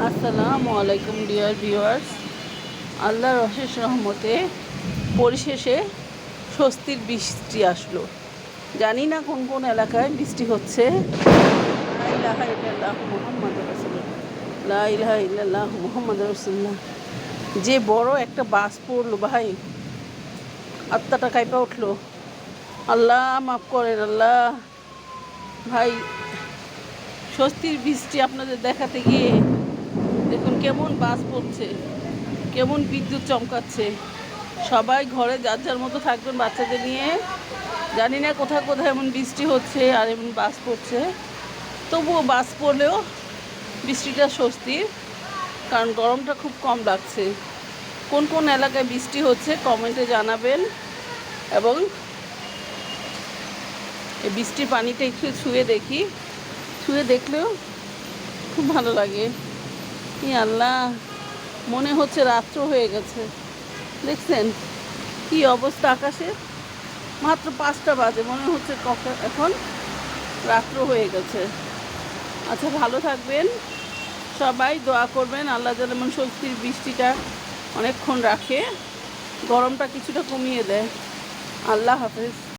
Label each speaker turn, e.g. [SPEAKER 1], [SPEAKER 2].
[SPEAKER 1] আসসালামু আলাইকুম dear viewers. আল্লাহর অশেষ রহমতে পরিশেষে স্বস্তির বৃষ্টি আসলো। জানি না কোন কোন এলাকায় বৃষ্টি হচ্ছে। লা ইলাহা ইল্লাল্লাহু মুহাম্মাদুর রাসূলুল্লাহ, লা ইলাহা ইল্লাল্লাহু মুহাম্মাদুর রাসূলুল্লাহ। যে বড় একটা বাস পড়লো ভাই, আত্মাটা কাঁপা উঠলো। আল্লাহ মাফ করেন আল্লাহ। ভাই, স্বস্তির বৃষ্টি আপনাদের দেখাতে গিয়ে দেখুন কেমন বাস পড়ছে, কেমন বিদ্যুৎ চমকাচ্ছে। সবাই ঘরে যার যার মতো থাকবেন বাচ্চাদের নিয়ে। জানি না কোথায় কোথায় এমন বৃষ্টি হচ্ছে আর এমন বাস পড়ছে, তবুও বাস পড়লেও বৃষ্টিটা স্বস্তির, কারণ গরমটা খুব কম লাগছে। কোন কোন এলাকায় বৃষ্টি হচ্ছে কমেন্টে জানাবেন, এবং এই বৃষ্টির পানিটা একটু ছুঁয়ে দেখলেও খুব ভালো লাগে। ই আল্লাহ, মনে হচ্ছে রাত্র হয়ে গেছে। দেখছেন কি অবস্থা আকাশে? মাত্র 5টা বাজে, মনে হচ্ছে এখন রাত্র হয়ে গেছে। আচ্ছা, ভালো থাকবেন সবাই, দোয়া করবেন আল্লাহ যেন এমন স্বস্তির বৃষ্টিটা অনেকক্ষণ রাখে, গরমটা কিছুটা কমিয়ে দেয়। আল্লাহ হাফেজ।